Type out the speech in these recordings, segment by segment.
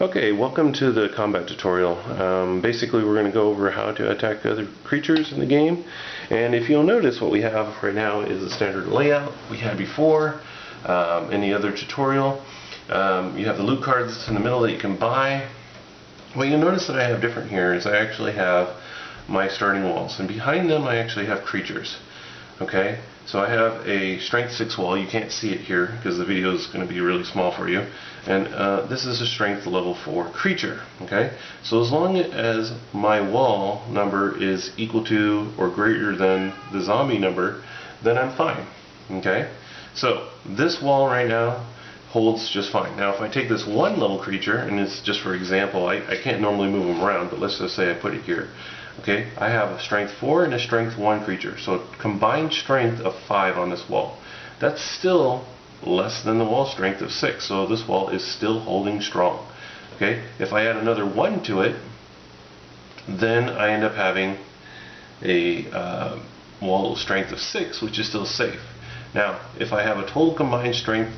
Okay, welcome to the combat tutorial. Basically we're going to go over how to attack other creatures in the game, and if you'll notice, what we have right now is the standard layout we had before in the other tutorial. You have the loot cards in the middle that you can buy. What you'll notice that I have different here is I actually have my starting walls, and behind them I actually have creatures. Okay, so I have a strength 6 wall. You can't see it here because the video is going to be really small for you. And this is a strength level 4 creature. Okay, so as long as my wall number is equal to or greater than the zombie number, then I'm fine. Okay, so this wall right now holds just fine. Now if I take this one level creature, and it's just for example, I can't normally move them around, but let's just say I put it here. Okay, I have a strength 4 and a strength 1 creature, so combined strength of 5 on this wall. That's still less than the wall strength of 6, so this wall is still holding strong. Okay, if I add another 1 to it, then I end up having a wall strength of 6, which is still safe. Now, if I have a total combined strength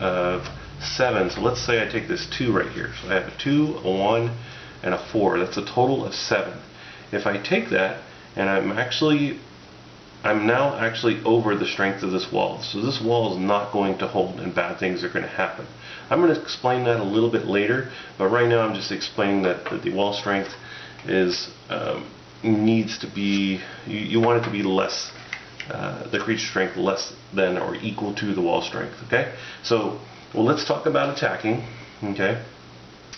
of 7, so let's say I take this 2 right here, so I have a 2, a 1, and a 4, that's a total of 7. If I take that, and I'm now actually over the strength of this wall, so this wall is not going to hold and bad things are going to happen. I'm going to explain that a little bit later, but right now I'm just explaining that the wall strength is needs to be, you want it to be less, the creature strength less than or equal to the wall strength. Okay, so well, let's talk about attacking. Okay,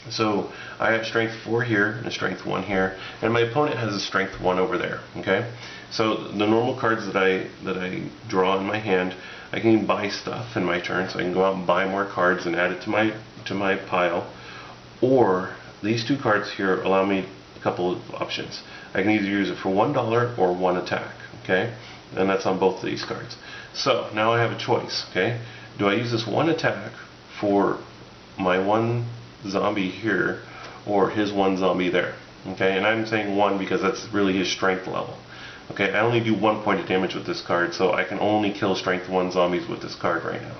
so I have strength 4 here and a strength 1 here, and my opponent has a strength 1 over there. Okay, so the normal cards that I draw in my hand, I can buy stuff in my turn, so I can go out and buy more cards and add it to my pile. Or these two cards here allow me a couple of options. I can either use it for $1 or 1 attack. Okay, and that's on both of these cards. So now I have a choice. Okay, do I use this 1 attack for my 1 zombie here or his 1 zombie there? Okay, and I'm saying 1 because that's really his strength level. Okay, I only do 1 point of damage with this card, so I can only kill strength 1 zombies with this card right now.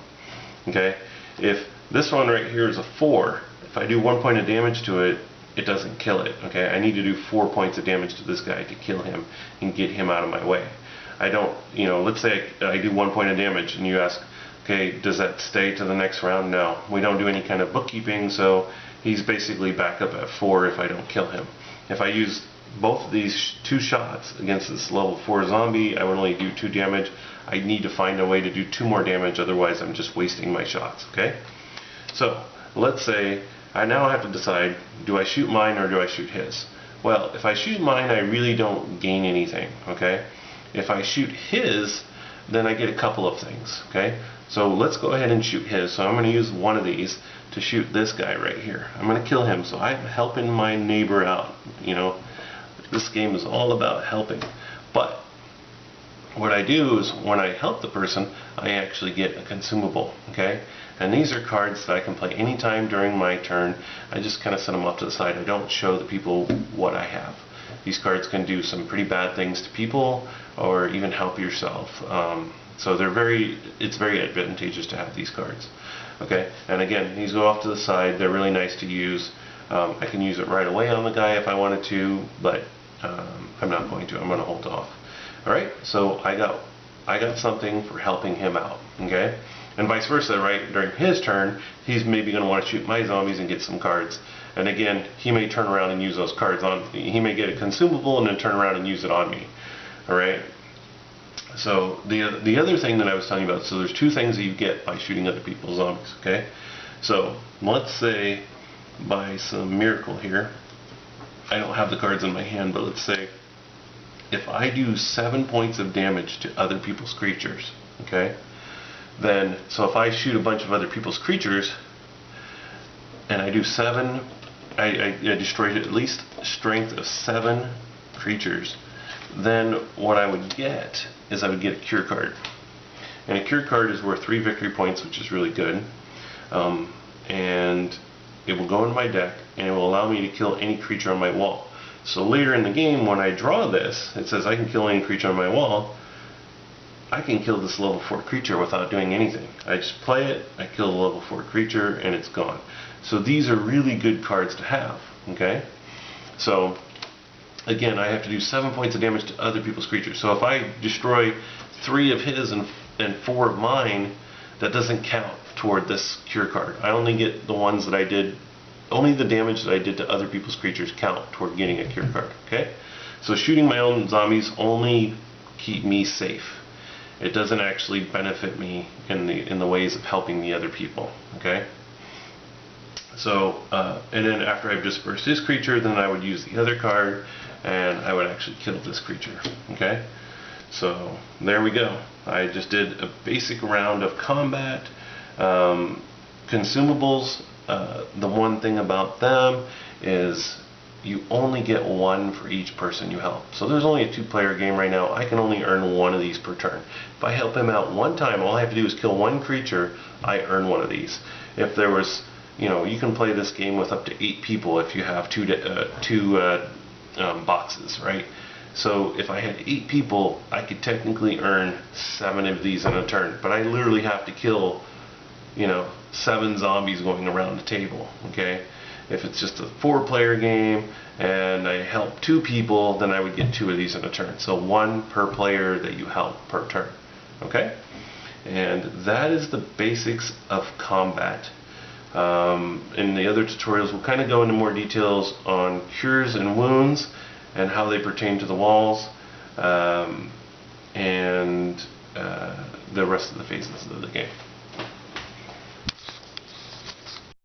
Okay, if this one right here is a 4, if I do 1 point of damage to it, it doesn't kill it. Okay, I need to do 4 points of damage to this guy to kill him and get him out of my way. I don't, let's say I do 1 point of damage and you ask, okay, does that stay to the next round? No, we don't do any kind of bookkeeping, so he's basically back up at 4 if I don't kill him. If I use both of these 2 shots against this level 4 zombie, I would only do 2 damage. I need to find a way to do 2 more damage, otherwise I'm just wasting my shots. Okay, so let's say I now have to decide, do I shoot mine or do I shoot his? Well, if I shoot mine, I really don't gain anything. Okay, if I shoot his, then I get a couple of things. Okay, so let's go ahead and shoot his. So I'm going to use one of these to shoot this guy right here. I'm going to kill him, so I'm helping my neighbor out. This game is all about helping. But what I do is when I help the person, I actually get a consumable. Okay, and these are cards that I can play anytime during my turn. I just kind of set them off to the side. I don't show the people what I have. These cards can do some pretty bad things to people, or even help yourself. So it's very advantageous to have these cards. Okay, and again, these go off to the side. They're really nice to use. I can use it right away on the guy if I wanted to, but I'm not going to. I'm going to hold off. All right, so I got something for helping him out. Okay, and vice versa, right? During his turn, he's maybe going to want to shoot my zombies and get some cards. And again, he may turn around and use those cards on. He may get a consumable and then turn around and use it on me. All right. So the other thing that I was telling you about, so there's 2 things that you get by shooting other people's zombies. Okay, so let's say by some miracle here, I don't have the cards in my hand, but let's say if I do 7 points of damage to other people's creatures, okay, then so if I shoot a bunch of other people's creatures and I do 7, I destroy at least strength of 7 creatures, then what I would get is I would get a cure card. And a cure card is worth 3 victory points, which is really good. And it will go into my deck, and it will allow me to kill any creature on my wall. So later in the game, when I draw this, it says I can kill any creature on my wall. I can kill this level 4 creature without doing anything. I just play it, I kill the level 4 creature, and it's gone. So these are really good cards to have. Okay, so again, I have to do 7 points of damage to other people's creatures. So if I destroy 3 of his and 4 of mine, that doesn't count toward this cure card. I only get the ones that I did, only the damage that I did to other people's creatures count toward getting a cure card. Okay, so shooting my own zombies only keep me safe. It doesn't actually benefit me in the ways of helping the other people. Okay. So, and then after I've dispersed this creature, then I would use the other card, and I would actually kill this creature. Okay? So, there we go. I just did a basic round of combat. Consumables, the one thing about them is you only get 1 for each person you help. So there's only a 2-player game right now. I can only earn 1 of these per turn. If I help him out 1 time, all I have to do is kill 1 creature, I earn 1 of these. If there was, you know, you can play this game with up to 8 people if you have two boxes, right? So if I had 8 people, I could technically earn 7 of these in a turn. But I literally have to kill, you know, 7 zombies going around the table, okay? If it's just a 4-player game and I help 2 people, then I would get 2 of these in a turn. So 1 per player that you help per turn, okay? And that is the basics of combat. In the other tutorials, we'll kind of go into more details on cures and wounds and how they pertain to the walls, and the rest of the phases of the game.